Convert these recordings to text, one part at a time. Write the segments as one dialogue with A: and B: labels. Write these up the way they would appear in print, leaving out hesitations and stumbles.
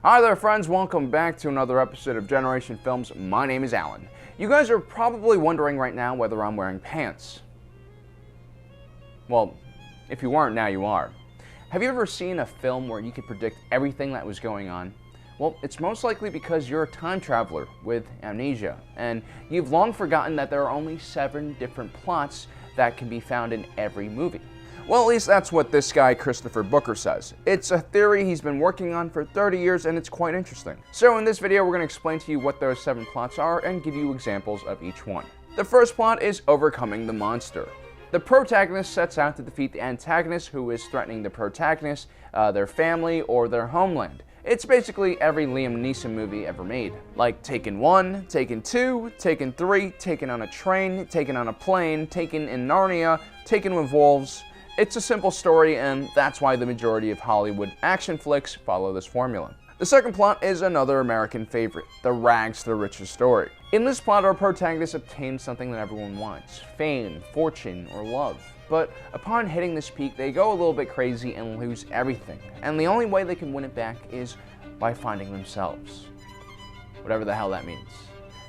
A: Hi there friends, welcome back to another episode of Generation Films. My name is Alan. You guys are probably wondering right now whether I'm wearing pants. Well, if you weren't, now you are. Have you ever seen a film where you could predict everything that was going on? Well, it's most likely because you're a time traveler with amnesia, and you've long forgotten that there are only 7 different plots that can be found in every movie. Well, at least that's what this guy, Christopher Booker, says. It's a theory he's been working on for 30 years, and it's quite interesting. So in this video, we're going to explain to you what those 7 plots are and give you examples of each one. The first plot is overcoming the monster. The protagonist sets out to defeat the antagonist who is threatening the protagonist, their family, or their homeland. It's basically every Liam Neeson movie ever made. Like Taken 1, Taken 2, Taken 3, Taken on a Train, Taken on a Plane, Taken in Narnia, Taken with Wolves. It's a simple story, and that's why the majority of Hollywood action flicks follow this formula. The second plot is another American favorite, the rags to riches story. In this plot, our protagonist obtains something that everyone wants: fame, fortune, or love. But upon hitting this peak, they go a little bit crazy and lose everything. And the only way they can win it back is by finding themselves. Whatever the hell that means.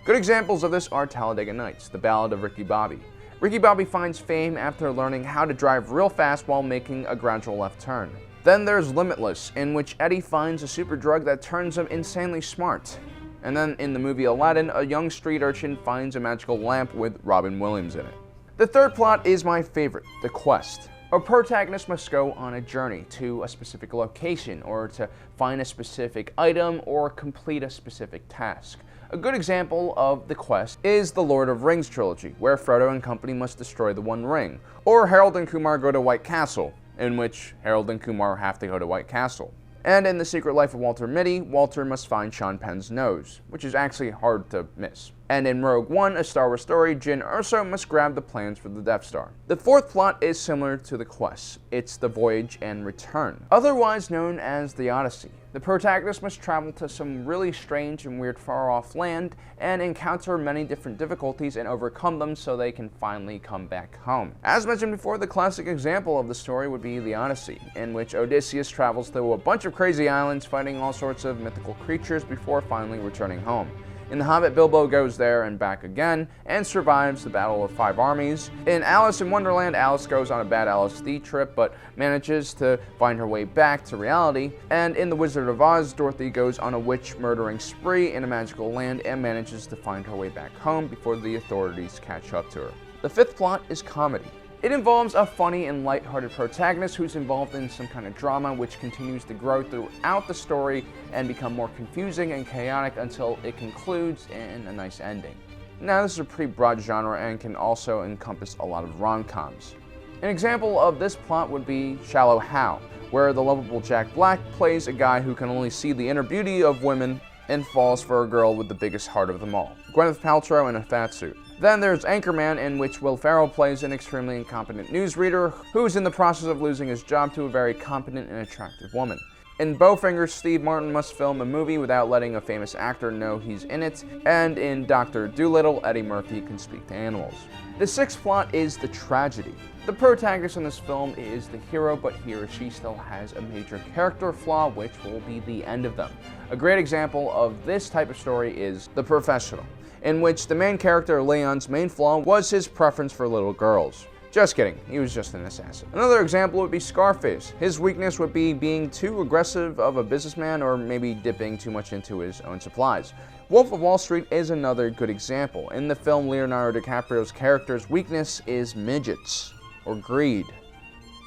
A: Good examples of this are Talladega Nights, the Ballad of Ricky Bobby. Ricky Bobby finds fame after learning how to drive real fast while making a gradual left turn. Then there's Limitless, in which Eddie finds a super drug that turns him insanely smart. And then in the movie Aladdin, a young street urchin finds a magical lamp with Robin Williams in it. The third plot is my favorite, the quest. Our protagonist must go on a journey to a specific location, or to find a specific item, or complete a specific task. A good example of the quest is the Lord of Rings trilogy, where Frodo and company must destroy the One Ring, or Harold and Kumar go to White Castle, in which Harold and Kumar have to go to White Castle. And in The Secret Life of Walter Mitty, Walter must find Sean Penn's nose, which is actually hard to miss. And in Rogue One, A Star Wars Story, Jyn Erso must grab the plans for the Death Star. The fourth plot is similar to the quest. It's the voyage and return, otherwise known as the Odyssey. The protagonist must travel to some really strange and weird far-off land and encounter many different difficulties and overcome them so they can finally come back home. As mentioned before, the classic example of the story would be the Odyssey, in which Odysseus travels through a bunch of crazy islands fighting all sorts of mythical creatures before finally returning home. In The Hobbit, Bilbo goes there and back again, and survives the Battle of 5 Armies. In Alice in Wonderland, Alice goes on a bad LSD trip, but manages to find her way back to reality. And in The Wizard of Oz, Dorothy goes on a witch murdering spree in a magical land and manages to find her way back home before the authorities catch up to her. The fifth plot is comedy. It involves a funny and light-hearted protagonist who's involved in some kind of drama which continues to grow throughout the story and become more confusing and chaotic until it concludes in a nice ending. Now, this is a pretty broad genre and can also encompass a lot of rom-coms. An example of this plot would be Shallow Hal, where the lovable Jack Black plays a guy who can only see the inner beauty of women and falls for a girl with the biggest heart of them all, Gwyneth Paltrow in a fat suit. Then there's Anchorman, in which Will Ferrell plays an extremely incompetent newsreader who's in the process of losing his job to a very competent and attractive woman. In Bowfinger, Steve Martin must film a movie without letting a famous actor know he's in it, and in Dr. Dolittle, Eddie Murphy can speak to animals. The sixth plot is the tragedy. The protagonist in this film is the hero, but he or she still has a major character flaw, which will be the end of them. A great example of this type of story is The Professional, in which the main character, Leon's main flaw was his preference for little girls. Just kidding, he was just an assassin. Another example would be Scarface. His weakness would be being too aggressive of a businessman, or maybe dipping too much into his own supplies. Wolf of Wall Street is another good example. In the film, Leonardo DiCaprio's character's weakness is midgets, or greed.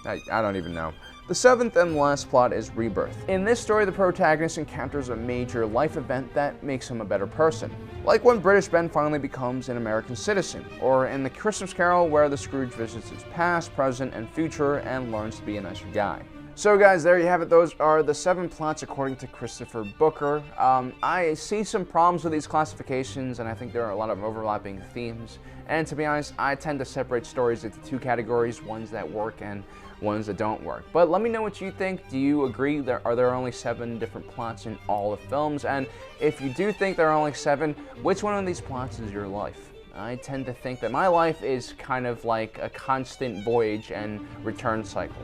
A: I don't even know. The seventh and last plot is Rebirth. In this story, the protagonist encounters a major life event that makes him a better person. Like when British Ben finally becomes an American citizen, or in The Christmas Carol, where the Scrooge visits his past, present, and future and learns to be a nicer guy. So guys, there you have it. Those are the 7 plots according to Christopher Booker. I see some problems with these classifications, and I think there are a lot of overlapping themes. And to be honest, I tend to separate stories into 2 categories, ones that work and ones that don't work. But let me know what you think. Do you agree are there only 7 different plots in all the films? And if you do think there are only 7, which one of these plots is your life? I tend to think that my life is kind of like a constant voyage and return cycle.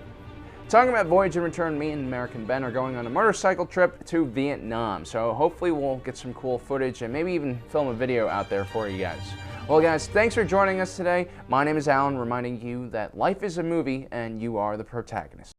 A: Talking about Voyage and Return, me and American Ben are going on a motorcycle trip to Vietnam, so hopefully we'll get some cool footage and maybe even film a video out there for you guys. Well guys, thanks for joining us today. My name is Alan, reminding you that life is a movie and you are the protagonist.